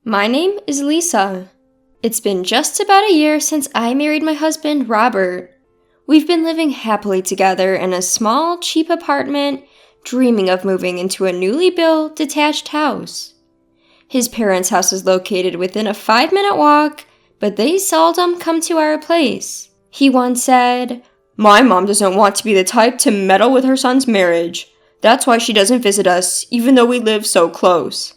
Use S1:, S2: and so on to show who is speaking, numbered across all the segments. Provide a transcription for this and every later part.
S1: My name is Lisa. It's been just about a year since I married my husband, Robert. We've been living happily together in a small, cheap apartment, dreaming of moving into a newly built, detached house. His parents' house is located within a 5-minute walk, but they seldom come to our place. He once said, "My mom doesn't want to be the type to meddle with her son's marriage. That's why she doesn't visit us, even though we live so close."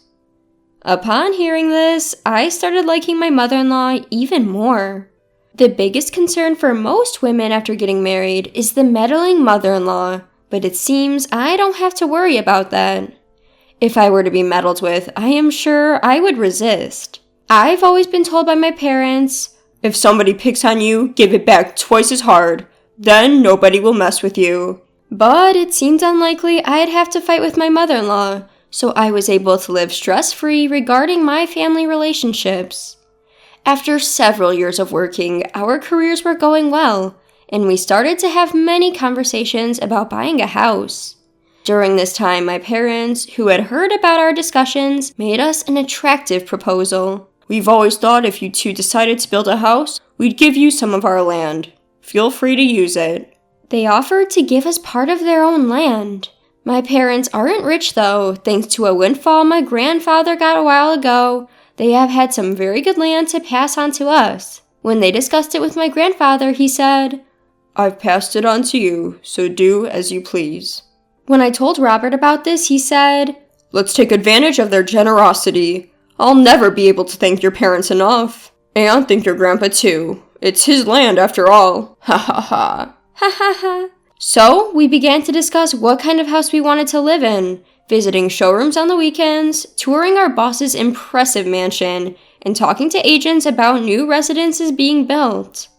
S1: Upon hearing this, I started liking my mother-in-law even more. The biggest concern for most women after getting married is the meddling mother-in-law, but it seems I don't have to worry about that. If I were to be meddled with, I am sure I would resist. I've always been told by my parents, "If somebody picks on you, give it back twice as hard. Then nobody will mess with you." But it seemed unlikely I'd have to fight with my mother-in-law, so I was able to live stress-free regarding my family relationships. After several years of working, our careers were going well, and we started to have many conversations about buying a house. During this time, my parents, who had heard about our discussions, made us an attractive proposal. "We've always thought if you two decided to build a house, we'd give you some of our land. Feel free to use it." They offered to give us part of their own land. My parents aren't rich though, thanks to a windfall my grandfather got a while ago. They have had some very good land to pass on to us. When they discussed it with my grandfather, he said, "I've passed it on to you, so do as you please." When I told Robert about this, he said, "Let's take advantage of their generosity. I'll never be able to thank your parents enough. And thank your grandpa too. It's his land after all. Ha ha ha. Ha ha ha." So, we began to discuss what kind of house we wanted to live in, visiting showrooms on the weekends, touring our boss's impressive mansion, and talking to agents about new residences being built.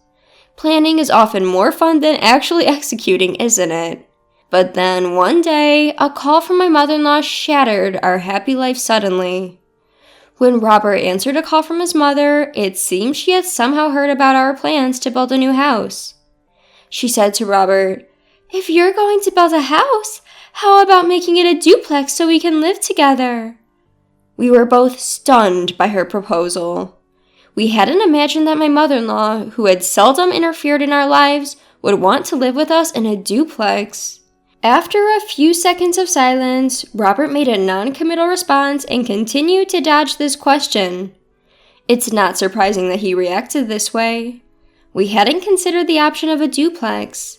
S1: Planning is often more fun than actually executing, isn't it? But then, one day, a call from my mother-in-law shattered our happy life suddenly. When Robert answered a call from his mother, it seemed she had somehow heard about our plans to build a new house. She said to Robert, "If you're going to build a house, how about making it a duplex so we can live together?" We were both stunned by her proposal. We hadn't imagined that my mother-in-law, who had seldom interfered in our lives, would want to live with us in a duplex. After a few seconds of silence, Robert made a non-committal response and continued to dodge this question. It's not surprising that he reacted this way. We hadn't considered the option of a duplex.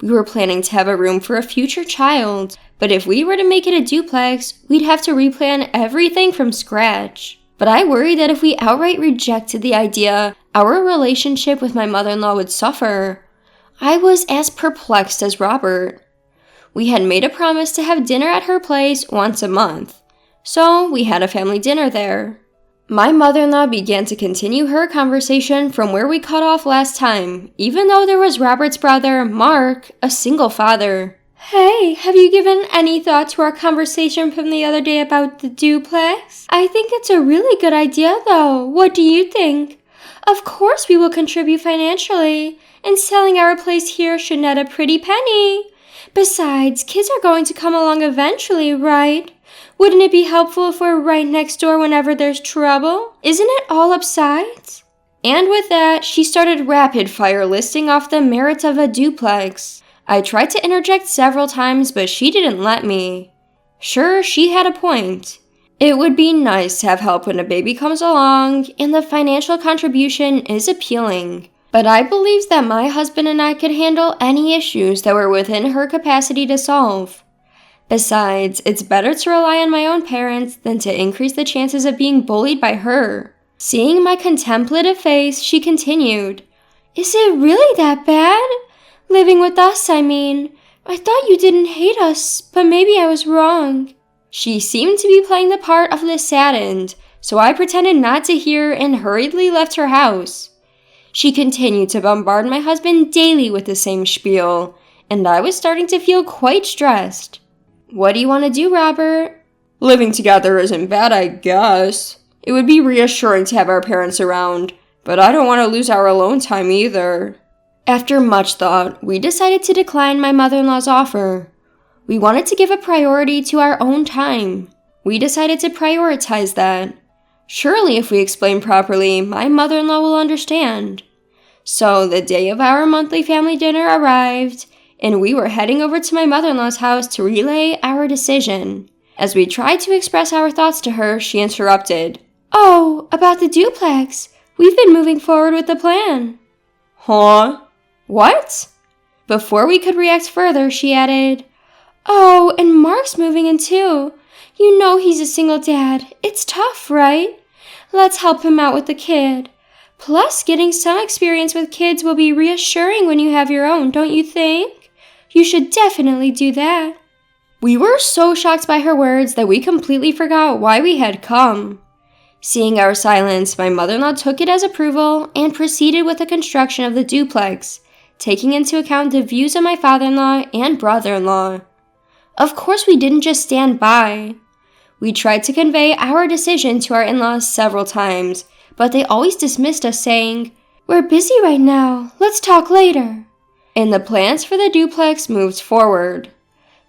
S1: We were planning to have a room for a future child, but if we were to make it a duplex, we'd have to replan everything from scratch. But I worried that if we outright rejected the idea, our relationship with my mother-in-law would suffer. I was as perplexed as Robert. We had made a promise to have dinner at her place once a month, so we had a family dinner there. My mother-in-law began to continue her conversation from where we cut off last time, even though there was Robert's brother, Mark, a single father. "Hey, have you given any thought to our conversation from the other day about the duplex? I think it's a really good idea though. What do you think? Of course we will contribute financially, and selling our place here should net a pretty penny. Besides, kids are going to come along eventually, right? Wouldn't it be helpful if we're right next door whenever there's trouble? Isn't it all upsides?" And with that, she started rapid-fire listing off the merits of a duplex. I tried to interject several times, but she didn't let me. Sure, she had a point. It would be nice to have help when a baby comes along, and the financial contribution is appealing. But I believed that my husband and I could handle any issues that were within her capacity to solve. Besides, it's better to rely on my own parents than to increase the chances of being bullied by her. Seeing my contemplative face, she continued, "Is it really that bad? Living with us, I mean. I thought you didn't hate us, but maybe I was wrong." She seemed to be playing the part of the saddened, so I pretended not to hear and hurriedly left her house. She continued to bombard my husband daily with the same spiel, and I was starting to feel quite stressed. "What do you want to do, Robert?" "Living together isn't bad, I guess. It would be reassuring to have our parents around, but I don't want to lose our alone time either." After much thought, we decided to decline my mother-in-law's offer. We wanted to give a priority to our own time. We decided to prioritize that. Surely if we explain properly, my mother-in-law will understand. So the day of our monthly family dinner arrived, and we were heading over to my mother-in-law's house to relay our decision. As we tried to express our thoughts to her, she interrupted. "Oh, about the duplex. We've been moving forward with the plan." "Huh? What?" Before we could react further, she added, "Oh, and Mark's moving in too. You know he's a single dad. It's tough, right? Let's help him out with the kid. Plus, getting some experience with kids will be reassuring when you have your own, don't you think? You should definitely do that." We were so shocked by her words that we completely forgot why we had come. Seeing our silence, my mother-in-law took it as approval and proceeded with the construction of the duplex, taking into account the views of my father-in-law and brother-in-law. Of course, we didn't just stand by. We tried to convey our decision to our in-laws several times, but they always dismissed us saying, "We're busy right now, let's talk later." And the plans for the duplex moved forward.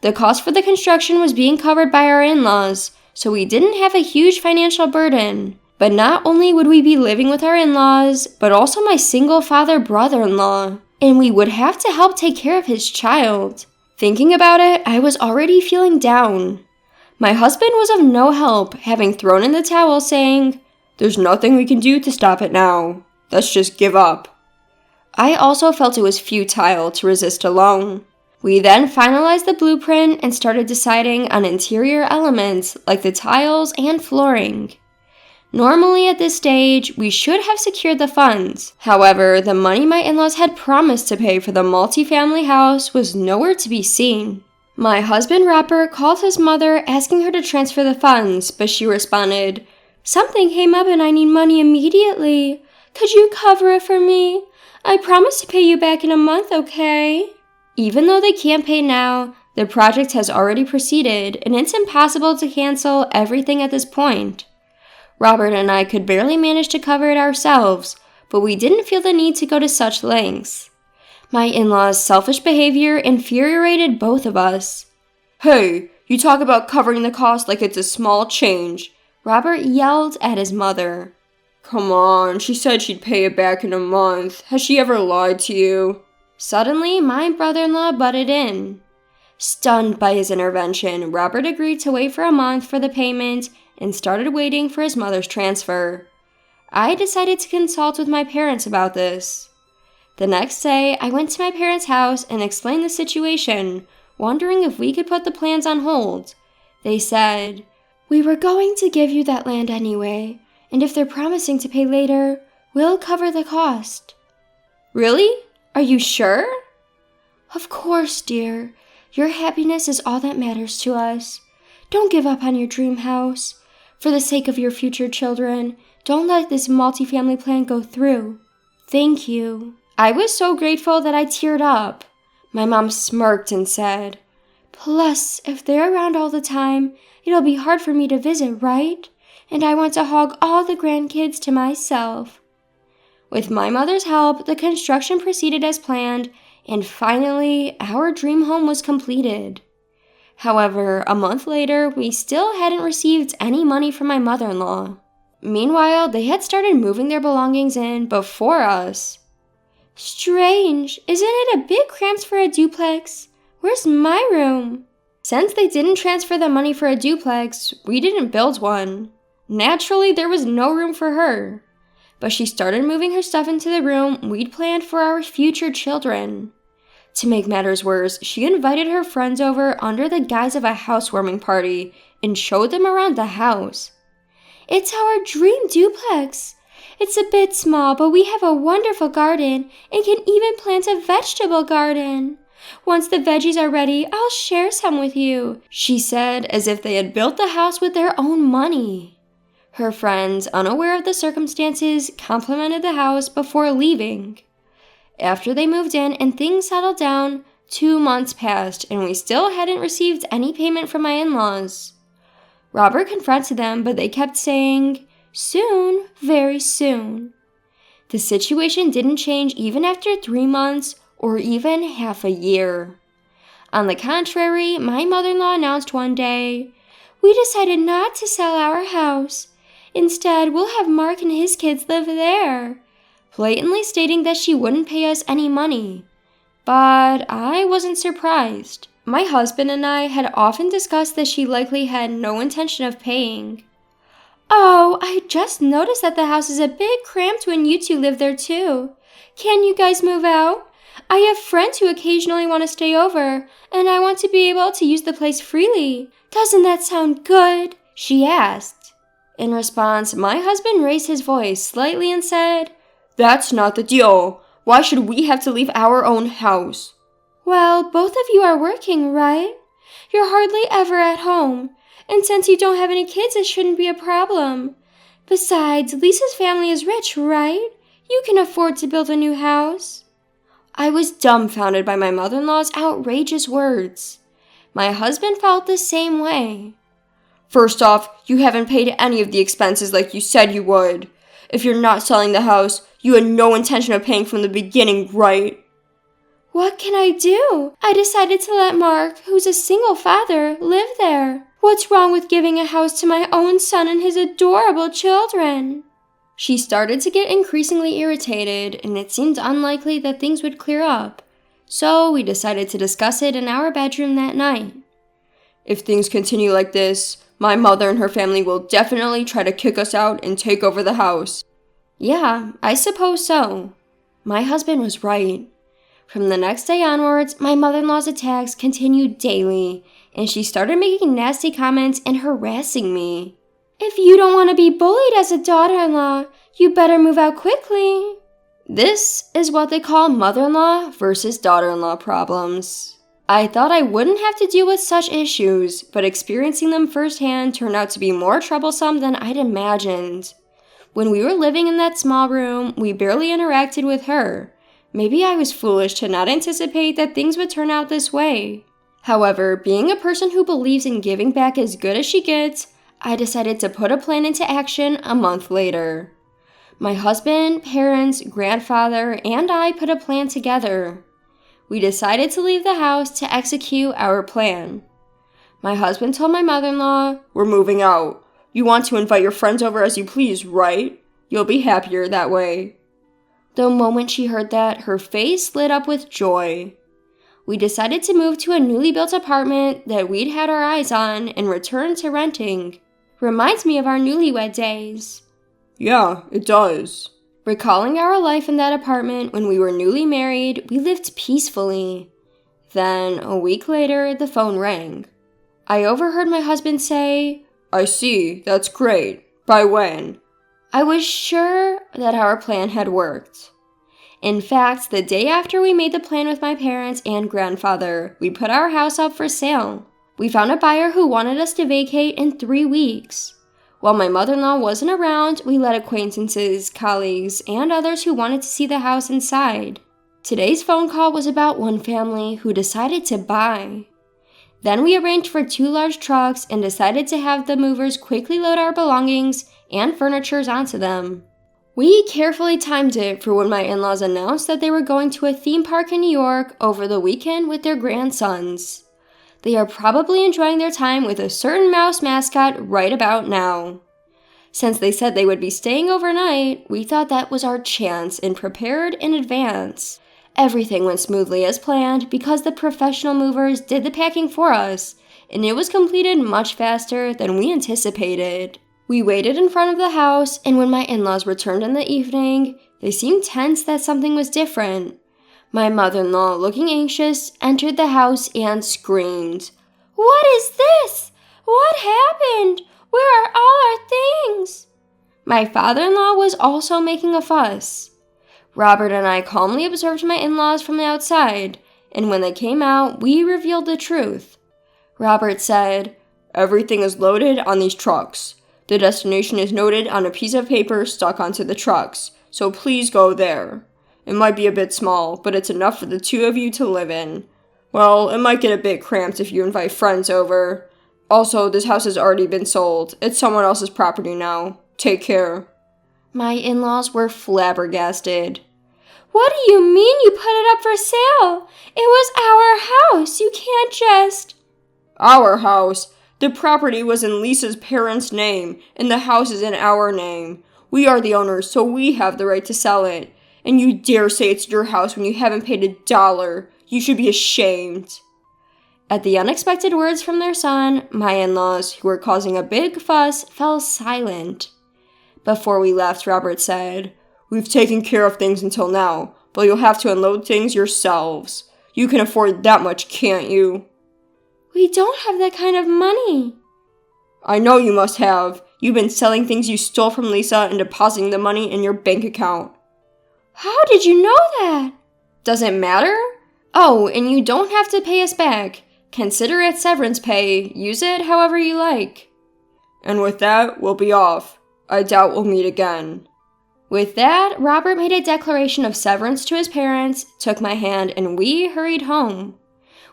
S1: The cost for the construction was being covered by our in-laws, so we didn't have a huge financial burden. But not only would we be living with our in-laws, but also my single father brother-in-law, and we would have to help take care of his child. Thinking about it, I was already feeling down. My husband was of no help, having thrown in the towel saying, "There's nothing we can do to stop it now. Let's just give up." I also felt it was futile to resist alone. We then finalized the blueprint and started deciding on interior elements like the tiles and flooring. Normally at this stage, we should have secured the funds. However, the money my in-laws had promised to pay for the multifamily house was nowhere to be seen. My husband Robert called his mother asking her to transfer the funds, but she responded, "Something came up and I need money immediately. Could you cover it for me? I promise to pay you back in a month, okay?" Even though they can't pay now, the project has already proceeded and it's impossible to cancel everything at this point. Robert and I could barely manage to cover it ourselves, but we didn't feel the need to go to such lengths. My in-laws' selfish behavior infuriated both of us. "Hey, you talk about covering the cost like it's a small change," Robert yelled at his mother. "Come on, she said she'd pay it back in a month. Has she ever lied to you?" Suddenly, my brother-in-law butted in. Stunned by his intervention, Robert agreed to wait for a month for the payment and started waiting for his mother's transfer. I decided to consult with my parents about this. The next day, I went to my parents' house and explained the situation, wondering if we could put the plans on hold. They said, "We were going to give you that land anyway, and if they're promising to pay later, we'll cover the cost." "Really? Are you sure?" "Of course, dear. Your happiness is all that matters to us. Don't give up on your dream house. For the sake of your future children, don't let this multifamily plan go through. Thank you." I was so grateful that I teared up. My mom smirked and said, "Plus, if they're around all the time, it'll be hard for me to visit, right? And I want to hog all the grandkids to myself." With my mother's help, the construction proceeded as planned, and finally, our dream home was completed. However, a month later, we still hadn't received any money from my mother-in-law. Meanwhile, they had started moving their belongings in before us. "Strange, isn't it a bit cramped for a duplex? Where's my room?" Since they didn't transfer the money for a duplex, we didn't build one. Naturally, there was no room for her. But she started moving her stuff into the room we'd planned for our future children. To make matters worse, she invited her friends over under the guise of a housewarming party and showed them around the house. "It's our dream duplex. It's a bit small, but we have a wonderful garden and can even plant a vegetable garden. Once the veggies are ready, I'll share some with you," she said, as if they had built the house with their own money. Her friends, unaware of the circumstances, complimented the house before leaving. After they moved in and things settled down, 2 months passed and we still hadn't received any payment from my in-laws. Robert confronted them, but they kept saying, "Soon, very soon." The situation didn't change even after 3 months or even half a year. On the contrary, my mother-in-law announced one day, "We decided not to sell our house. Instead, we'll have Mark and his kids live there," blatantly stating that she wouldn't pay us any money. But I wasn't surprised. My husband and I had often discussed that she likely had no intention of paying. "Oh, I just noticed that the house is a bit cramped when you two live there too. Can you guys move out? I have friends who occasionally want to stay over, and I want to be able to use the place freely. Doesn't that sound good?" she asked. In response, my husband raised his voice slightly and said, "That's not the deal. Why should we have to leave our own house?" "Well, both of you are working, right? You're hardly ever at home, and since you don't have any kids, it shouldn't be a problem. Besides, Lisa's family is rich, right? You can afford to build a new house." I was dumbfounded by my mother-in-law's outrageous words. My husband felt the same way. "First off, you haven't paid any of the expenses like you said you would. If you're not selling the house, you had no intention of paying from the beginning, right?" "What can I do? I decided to let Mark, who's a single father, live there. What's wrong with giving a house to my own son and his adorable children?" She started to get increasingly irritated, and it seemed unlikely that things would clear up. So we decided to discuss it in our bedroom that night. "If things continue like this, my mother and her family will definitely try to kick us out and take over the house." Yeah, I suppose so. My husband was right. From the next day onwards, my mother-in-law's attacks continued daily, and she started making nasty comments and harassing me. "If you don't want to be bullied as a daughter-in-law, you better move out quickly." This is what they call mother-in-law versus daughter-in-law problems. I thought I wouldn't have to deal with such issues, but experiencing them firsthand turned out to be more troublesome than I'd imagined. When we were living in that small room, we barely interacted with her. Maybe I was foolish to not anticipate that things would turn out this way. However, being a person who believes in giving back as good as she gets, I decided to put a plan into action a month later. My husband, parents, grandfather, and I put a plan together. We decided to leave the house to execute our plan. My husband told my mother-in-law, "We're moving out. You want to invite your friends over as you please, right? You'll be happier that way." The moment she heard that, her face lit up with joy. We decided to move to a newly built apartment that we'd had our eyes on and return to renting. Reminds me of our newlywed days.
S2: Yeah, it does.
S1: Recalling our life in that apartment when we were newly married, we lived peacefully. Then, a week later, the phone rang. I overheard my husband say,
S2: "I see, that's great. By when?"
S1: I was sure that our plan had worked. In fact, the day after we made the plan with my parents and grandfather, we put our house up for sale. We found a buyer who wanted us to vacate in 3 weeks. While my mother-in-law wasn't around, we let acquaintances, colleagues, and others who wanted to see the house inside. Today's phone call was about one family who decided to buy. Then we arranged for 2 large trucks and decided to have the movers quickly load our belongings and furnitures onto them. We carefully timed it for when my in-laws announced that they were going to a theme park in New York over the weekend with their grandsons. They are probably enjoying their time with a certain mouse mascot right about now. Since they said they would be staying overnight, we thought that was our chance and prepared in advance. Everything went smoothly as planned because the professional movers did the packing for us, and it was completed much faster than we anticipated. We waited in front of the house, and when my in-laws returned in the evening, they seemed tense that something was different. My mother-in-law, looking anxious, entered the house and screamed, "What is this? What happened? Where are all our things?" My father-in-law was also making a fuss. Robert and I calmly observed my in-laws from the outside, and when they came out, we revealed the truth. Robert said, "Everything is loaded on these trucks. The destination is noted on a piece of paper stuck onto the trucks, so please go there. It might be a bit small, but it's enough for the 2 of you to live in. Well, it might get a bit cramped if you invite friends over. Also, this house has already been sold. It's someone else's property now. Take care." My in-laws were flabbergasted. "What do you mean you put it up for sale? It was our house. You can't just..."
S2: "Our house? The property was in Lisa's parents' name, and the house is in our name. We are the owners, so we have the right to sell it. And you dare say it's your house when you haven't paid $1. You should be ashamed.
S1: At the unexpected words from their son, my in-laws, who were causing a big fuss, fell silent. Before we left, Robert said,
S2: "We've taken care of things until now, but you'll have to unload things yourselves. You can afford that much, can't you?"
S1: "We don't have that kind of money."
S2: "I know you must have. You've been selling things you stole from Lisa and depositing the money in your bank account."
S1: "How did you know that?" "Doesn't matter. Oh, and you don't have to pay us back. Consider it severance pay. Use it however you like."
S2: "And with that, we'll be off. I doubt we'll meet again."
S1: With that, Robert made a declaration of severance to his parents, took my hand, and we hurried home.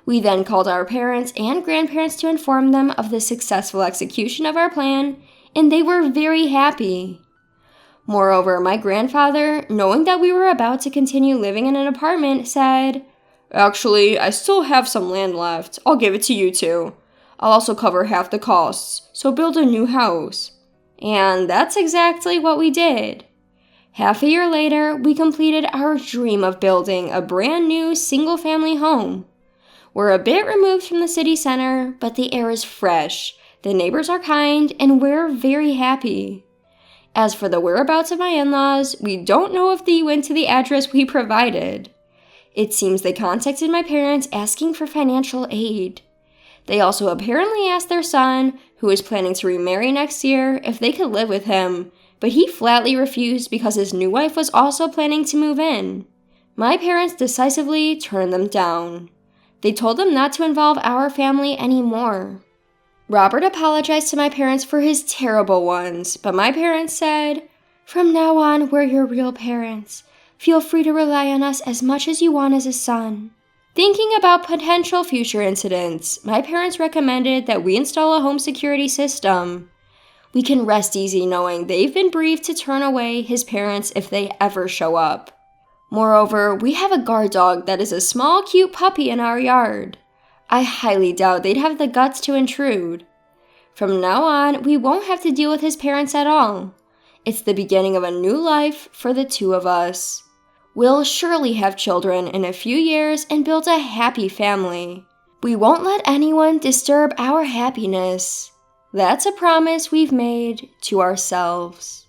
S1: We then called our parents and grandparents to inform them of the successful execution of our plan, and they were very happy. Moreover, my grandfather, knowing that we were about to continue living in an apartment, said,
S2: "Actually, I still have some land left. I'll give it to you two. I'll also cover half the costs, so build a new house."
S1: And that's exactly what we did. Half a year later, we completed our dream of building a brand new single-family home. We're a bit removed from the city center, but the air is fresh, the neighbors are kind, and we're very happy. As for the whereabouts of my in-laws, we don't know if they went to the address we provided. It seems they contacted my parents asking for financial aid. They also apparently asked their son, who is planning to remarry next year, if they could live with him, but he flatly refused because his new wife was also planning to move in. My parents decisively turned them down. They told them not to involve our family anymore. Robert apologized to my parents for his terrible ones, but my parents said, "From now on, we're your real parents. Feel free to rely on us as much as you want as a son." Thinking about potential future incidents, my parents recommended that we install a home security system. We can rest easy knowing they've been briefed to turn away his parents if they ever show up. Moreover, we have a guard dog that is a small, cute puppy in our yard. I highly doubt they'd have the guts to intrude. From now on, we won't have to deal with his parents at all. It's the beginning of a new life for the two of us. We'll surely have children in a few years and build a happy family. We won't let anyone disturb our happiness. That's a promise we've made to ourselves.